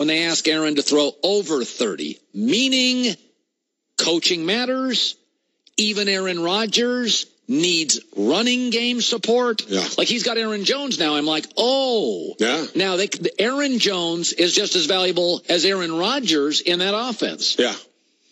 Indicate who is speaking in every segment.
Speaker 1: when they ask Aaron to throw over 30, meaning coaching matters. Even Aaron Rodgers needs running game support.
Speaker 2: Yeah.
Speaker 1: Like he's got Aaron Jones now. I'm like, oh.
Speaker 2: Yeah.
Speaker 1: Now, Aaron Jones is just as valuable as Aaron Rodgers in that offense.
Speaker 2: Yeah.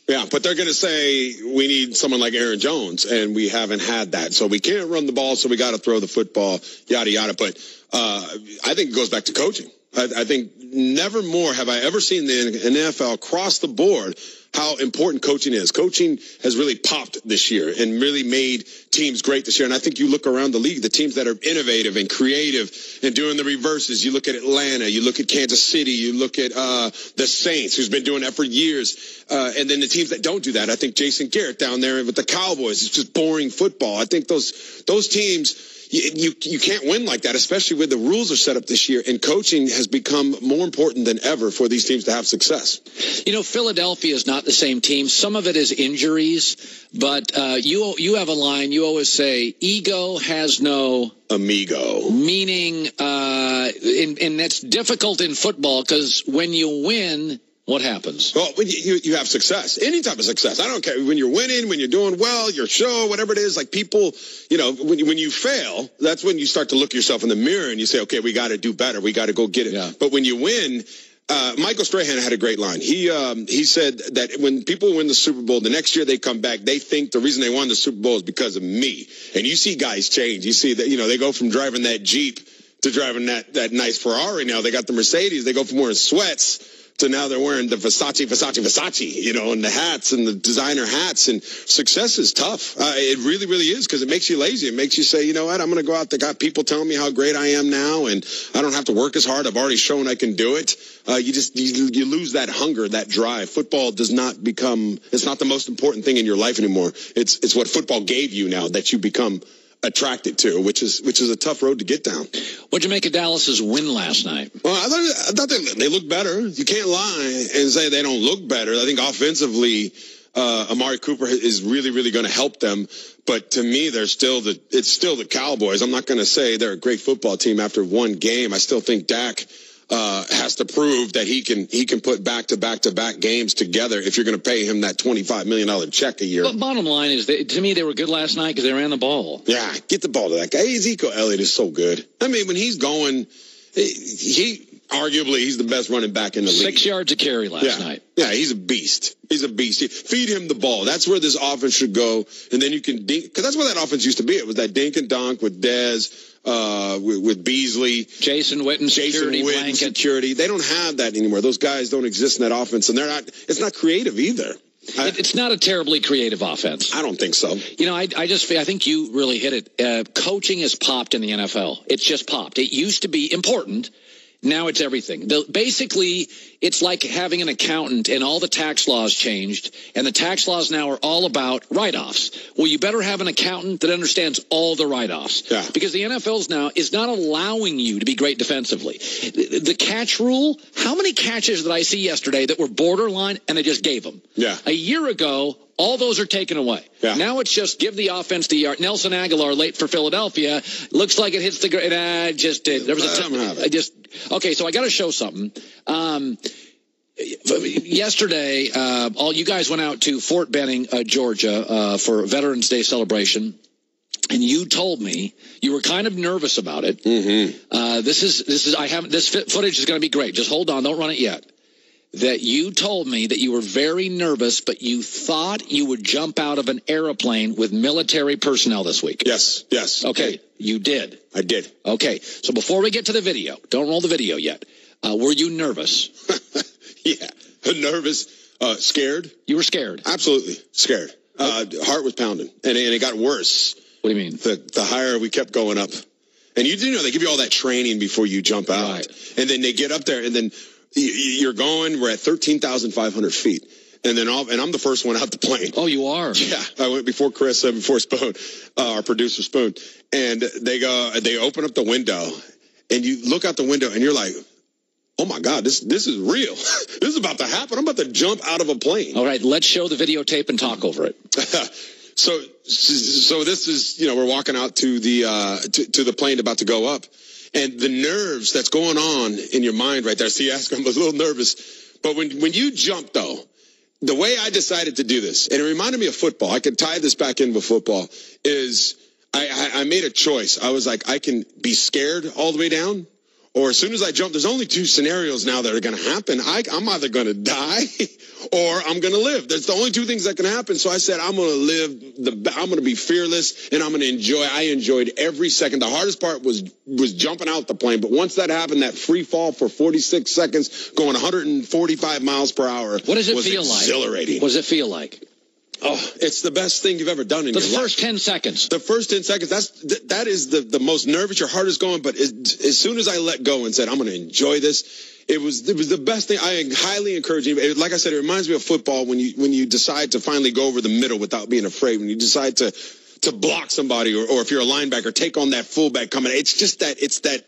Speaker 2: Yeah, but they're going to say we need someone like Aaron Jones, and we haven't had that. So we can't run the ball, so we got to throw the football, yada, yada. But I think it goes back to coaching. I think never more have I ever seen the NFL across the board how important coaching is. Coaching has really popped this year and really made teams great this year. And I think you look around the league, the teams that are innovative and creative and doing the reverses. You look at Atlanta, you look at Kansas City, you look at the Saints, who's been doing that for years. And then the teams that don't do that, I think Jason Garrett down there with the Cowboys, it's just boring football. I think those teams, you can't win like that, especially with the rules are set up this year. And coaching has become more important than ever for these teams to have success.
Speaker 1: You know, Philadelphia is not the same team. Some of it is injuries, but you have a line. You always say, ego has no
Speaker 2: amigo.
Speaker 1: Meaning, and that's difficult in football because when you win, what happens?
Speaker 2: Well, when you have success, any type of success. I don't care. When you're winning, when you're doing well, your show, whatever it is, like people, you know, when you fail, that's when you start to look yourself in the mirror and you say, okay, we got to do better. We got to go get it.
Speaker 1: Yeah.
Speaker 2: But when you win, Michael Strahan had a great line. He said that when people win the Super Bowl, the next year they come back, they think the reason they won the Super Bowl is because of me. And you see guys change. You see that, you know, they go from driving that Jeep to driving that nice Ferrari. Now they got the Mercedes. They go from wearing sweats to now they're wearing the Versace, you know, and the hats and the designer hats. And success is tough. It really, really is, because it makes you lazy. It makes you say, you know what, I'm going to go out there. Got people telling me how great I am now, and I don't have to work as hard. I've already shown I can do it. You lose that hunger, that drive. Football does not become, it's not the most important thing in your life anymore. It's what football gave you now that you become attracted to, which is a tough road to get down.
Speaker 1: What'd you make of Dallas's win last night?
Speaker 2: Well, I thought they looked better. You can't lie and say they don't look better. I think offensively, Amari Cooper is really, really going to help them. But to me, it's still the Cowboys. I'm not going to say they're a great football team after one game. I still think Dak has to prove that he can put back-to-back games together if you're going to pay him that $25 million check a year.
Speaker 1: But bottom line is, to me, they were good last night because they ran the ball.
Speaker 2: Yeah, get the ball to that guy. Ezekiel Elliott is so good. I mean, when he's going, he's the best running back in the league.
Speaker 1: 6 yards a carry last night.
Speaker 2: Yeah, he's a beast. He's a beast. Feed him the ball. That's where this offense should go. And then you can dink, because that's what that offense used to be. It was that dink and dunk with Dez, with Beasley,
Speaker 1: Jason Witten, security.
Speaker 2: They don't have that anymore. Those guys don't exist in that offense, and it's not creative either.
Speaker 1: It's not a terribly creative offense.
Speaker 2: I don't think so.
Speaker 1: You know, I think you really hit it. Coaching has popped in the NFL. It's just popped. It used to be important. Now it's everything. Basically, it's like having an accountant and all the tax laws changed, and the tax laws now are all about write-offs. Well, you better have an accountant that understands all the write-offs.
Speaker 2: Yeah.
Speaker 1: Because the NFL now is not allowing you to be great defensively. The catch rule, how many catches did I see yesterday that were borderline and they just gave them?
Speaker 2: Yeah.
Speaker 1: A year ago, all those are taken away.
Speaker 2: Yeah.
Speaker 1: Now it's just give the offense the yard. Nelson Aguilar late for Philadelphia. Looks like it hits the ground. There was okay, so I got to show something. Yesterday, all you guys went out to Fort Benning, Georgia, for Veterans Day celebration. And you told me you were kind of nervous about it.
Speaker 2: Mm-hmm.
Speaker 1: This footage is going to be great. Just hold on. Don't run it yet. That you told me that you were very nervous, but you thought you would jump out of an airplane with military personnel this week.
Speaker 2: Yes.
Speaker 1: Okay, you did.
Speaker 2: I did.
Speaker 1: Okay, so before we get to the video, don't roll the video yet. Were you nervous?
Speaker 2: Yeah, nervous, scared.
Speaker 1: You were scared?
Speaker 2: Absolutely scared. Heart was pounding, and it got worse.
Speaker 1: What do you mean?
Speaker 2: The higher we kept going up. And you do know they give you all that training before you jump out.
Speaker 1: Right.
Speaker 2: And then they get up there, and then you're going, we're at 13,500 feet. And I'm the first one out the plane.
Speaker 1: Oh, you are?
Speaker 2: Yeah. I went before Chris, before Spoon, our producer Spoon. And they open up the window, and you look out the window, and you're like, oh my God, this is real. This is about to happen. I'm about to jump out of a plane.
Speaker 1: All right, let's show the videotape and talk over it.
Speaker 2: So this is, we're walking out to the plane about to go up. And the nerves that's going on in your mind right there. See, I'm a little nervous. But when you jump, though, the way I decided to do this, and it reminded me of football, I could tie this back in with football, is I made a choice. I was like, I can be scared all the way down, or as soon as I jump, there's only two scenarios now that are going to happen. I'm either going to die or I'm going to live. There's the only two things that can happen. So I said, I'm going to live. I'm going to be fearless, and I'm going to enjoy. I enjoyed every second. The hardest part was jumping out the plane. But once that happened, that free fall for 46 seconds, going 145 miles per hour.
Speaker 1: What does it feel
Speaker 2: exhilarating.
Speaker 1: Like? What does it feel like?
Speaker 2: Oh, it's the best thing you've ever done in your life. The first
Speaker 1: 10 seconds.
Speaker 2: The first 10 seconds, that is the most nervous. Your heart is going, but as soon as I let go and said, I'm going to enjoy this, it was the best thing. I highly encourage you. Like I said, it reminds me of football when you decide to finally go over the middle without being afraid, when you decide to block somebody, or if you're a linebacker, take on that fullback coming. It's just that,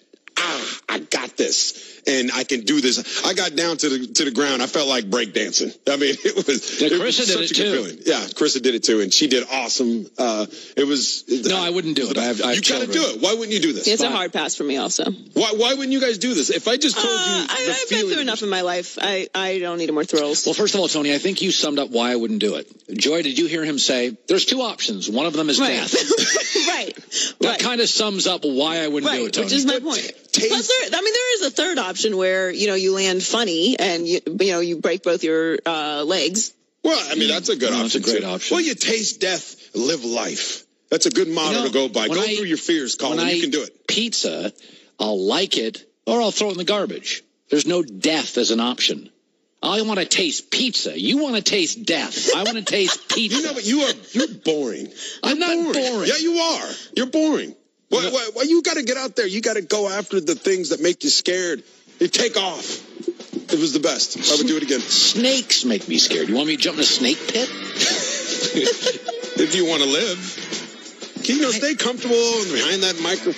Speaker 2: I got this. And I can do this. I got down to the ground. I felt like breakdancing. I mean, it was such a good feeling. Yeah, Krista did it too, and she did awesome. No,
Speaker 1: I wouldn't do it.
Speaker 2: You got to do it. Why wouldn't you do this?
Speaker 3: It's a hard pass for me also.
Speaker 2: Why wouldn't you guys do this? If I just told you
Speaker 3: I've been through enough in my life. I don't need more thrills.
Speaker 1: Well, first of all, Tony, I think you summed up why I wouldn't do it. Joy, did you hear him say, there's two options. One of them is death.
Speaker 3: Right.
Speaker 1: That kind of sums up why I wouldn't do it, Tony.
Speaker 3: Which is my point. Plus, there is a third option where, you land funny and, you break both your legs.
Speaker 2: Well, I mean, that's a good option.
Speaker 1: That's a great option.
Speaker 2: Well, you taste death, live life. That's a good motto to go by. Go through your fears, Colin. You can do it.
Speaker 1: Pizza, I'll like it, or I'll throw it in the garbage. There's no death as an option. I want to taste pizza. You want to taste death. I want to taste pizza.
Speaker 2: But you're boring.
Speaker 1: I'm not boring.
Speaker 2: Yeah, you are. You're boring. Well, you got to get out there. You got to go after the things that make you scared. You take off. It was the best. I would do it again.
Speaker 1: Snakes make me scared. You want me to jump in a snake pit?
Speaker 2: If you want to live. Stay comfortable behind that microphone.